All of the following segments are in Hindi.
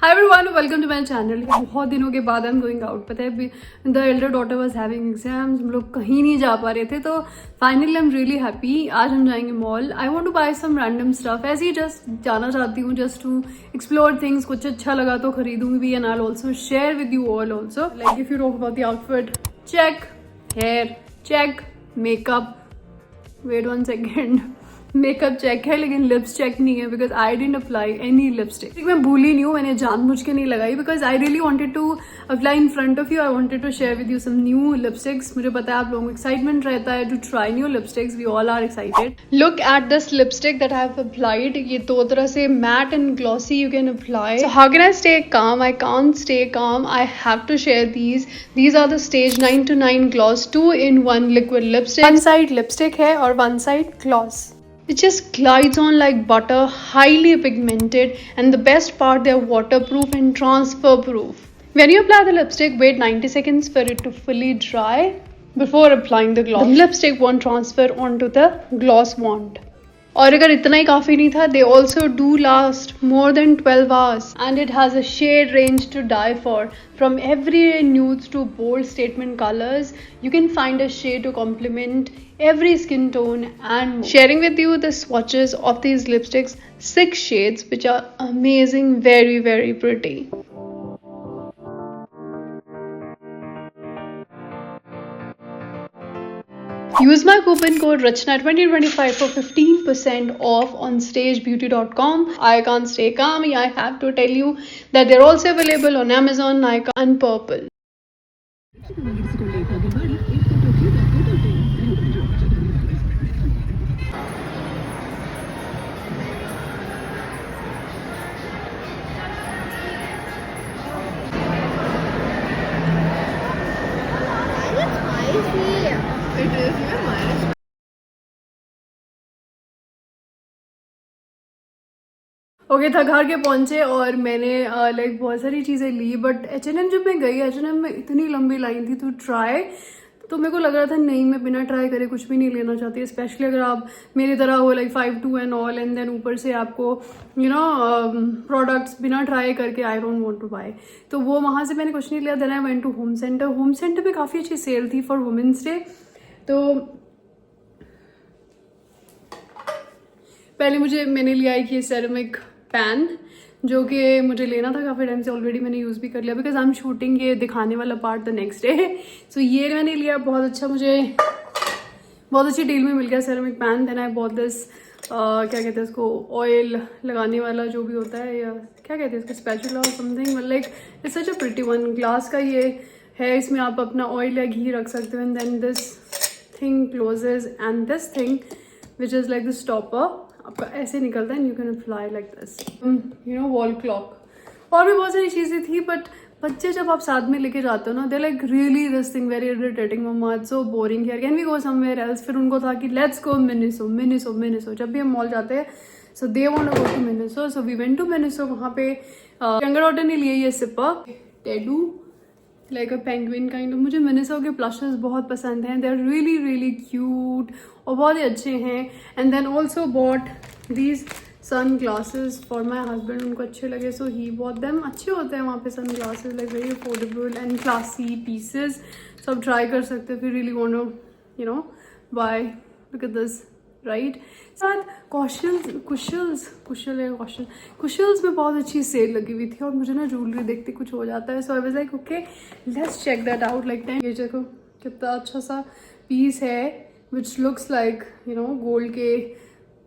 Hi everyone, welcome to my channel. बहुत दिनों के बाद आई एम गोइंग आउट। पता है the elder daughter was having exams, हम लोग कहीं नहीं जा पा रहे थे, तो finally I am really happy. आज हम जाएंगे mall. I want to buy some random stuff, ऐसे ही जस्ट जाना चाहती हूँ, जस्ट टू एक्सप्लोर थिंग्स। कुछ अच्छा लगा तो खरीदूंगी भी, and I will also share with you all also. Like if you talk about the outfit, check. Hair check. Makeup, wait 1 second, makeup check है लेकिन लिप्स चेक नहीं है, because I didn't apply any lipstick. मैं भूली नहीं हूँ, मैंने जानबूझ के नहीं लगाई, because I really wanted to apply in front of you. I wanted to share with you some new lipsticks. मुझे पता है आप लोगों को एक्साइटमेंट रहता है to try new lipsticks. We all are excited. Look at this lipstick that I have applied. ये दो तरह से matte and glossy you can apply. So how can I stay calm? I can't stay calm. I have to share these are the stage 9 to 9 gloss, 2-in-1 liquid lipstick. One side lipstick है और one side gloss. It just glides on like butter, highly pigmented, and the best part, they're waterproof and transfer proof. When you apply the lipstick, wait 90 seconds for it to fully dry before applying the gloss. The lipstick won't transfer onto the gloss wand. और अगर इतना ही काफ़ी नहीं था, they also do last more than 12 hours, and it has a shade range to die for. From everyday nudes to bold statement colors, you can find a shade to complement every skin tone. And sharing with you the swatches of these lipsticks, 6 shades which are amazing, very very pretty. Use my coupon code RACHNA2025 for 15% off on stagebeauty.com. I can't stay calm. I have to tell you that they're also available on Amazon, Nykaa and Purple. Okay, थक हार के पहुंचे और मैंने लाइक बहुत सारी चीज़ें ली, बट H&M जब मैं गई, H&M में इतनी लंबी लाइन थी टू ट्राई, तो मेरे को लग रहा था नहीं, मैं बिना ट्राई करे कुछ भी नहीं लेना चाहती। स्पेशली अगर आप मेरी तरह हो, like 5'2" and all, and then ऊपर से आपको प्रोडक्ट्स बिना ट्राई करके I don't want to buy. तो वो वहाँ से मैंने कुछ नहीं लिया। Then I went to Home Centre. Home Centre पे काफ़ी अच्छी सेल थी फॉर वुमेंस डे। तो पहले मैंने लिया एक ये सेरेमिक पैन, जो कि मुझे लेना था काफ़ी टाइम से। ऑलरेडी मैंने यूज़ भी कर लिया, बिकॉज आई एम शूटिंग ये दिखाने वाला पार्ट द नेक्स्ट डे। सो ये मैंने लिया, बहुत अच्छा, मुझे बहुत अच्छी डील में मिल गया ceramic pan. Then I bought this, क्या कहते हैं इसको, ऑयल लगाने वाला जो भी होता है, या क्या कहते हैं इसको, स्पैचुला और something, like it's such a pretty one. Glass का ये है, इसमें आप अपना ऑयल या घी रख सकते हो। And then this thing closes, and this thing which is like the stopper आपका ऐसे निकलता है, and you can apply like this, you know, wall clock. और भी बहुत सारी चीज़ें थी, बट बच्चे जब आप साथ में लेके जाते हो ना, they like really this thing very irritating, mama it's so boring here, can we go somewhere else. फिर उनको था कि लेट्स गो मिनिसो। जब भी हम मॉल जाते हैं, so they want to go to Miniso, so we went to Miniso. वहाँ पे यंगर डॉटर ने लिए ये sipper teddy, like a penguin kind of. मुझे मिनिसो के प्लशेस बहुत पसंद हैं, they are really really cute और बहुत ही अच्छे हैं। And then also bought these sunglasses for my husband, उनको अच्छे लगे, सो ही बॉट देम। अच्छे होते हैं वहाँ पे sunglasses, like very affordable and classy pieces. So आप ट्राई कर सकते हो, फिर really want to you know buy. Look at this, right. साथ कुशल्स में बहुत अच्छी सेल लगी हुई थी, और मुझे ना ज्वेलरी देखते कुछ हो जाता है। So I was like okay, let's check that out. Like ये देखो कितना अच्छा सा पीस है, which looks like you know gold के,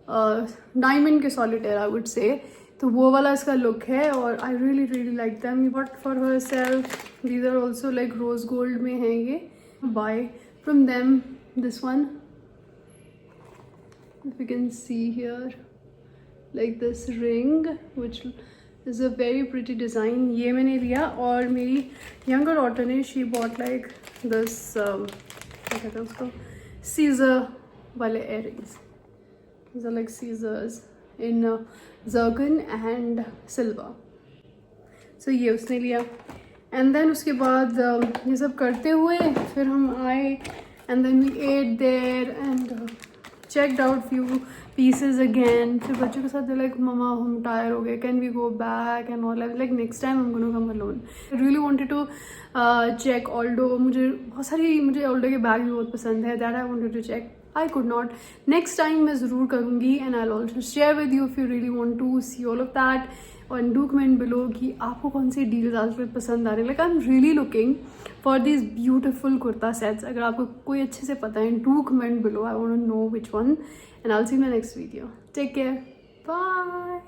डायमंड के सॉलिटेयर आई वुड से। तो वो वाला इसका लुक है, और I really really like them. But for herself these are also like rose gold में है ये। Buy from them this one, if you can see here, like this ring which is a very pretty design, ये मैंने लिया। और मेरी younger daughter ने she bought like this क्या कहते हैं उसको, Caesar वाले earrings. These are like Caesars in zircon and silver. So ये उसने लिया। एंड देन उसके बाद ये सब करते हुए फिर हम आए, and then we ate there and checked out few pieces again. फिर बच्चों के साथ लाइक ममा हम टायर हो गए, can we go back and all. Like next time I'm gonna come alone. I really wanted to check Aldo. मुझे ऑल्डो के बैग भी बहुत पसंद है. That I wanted to check. I could not. Next time मैं ज़रूर करूँगी and I'll also share with you if you really want to see all of that. और do comment below कि आपको कौन सी डील्स आजकल पसंद आ रही है. Like I'm really looking for these beautiful kurta sets. अगर आपको कोई अच्छे से पता है, do comment below. I want to know which one and I'll see you in my next video. Take care. Bye.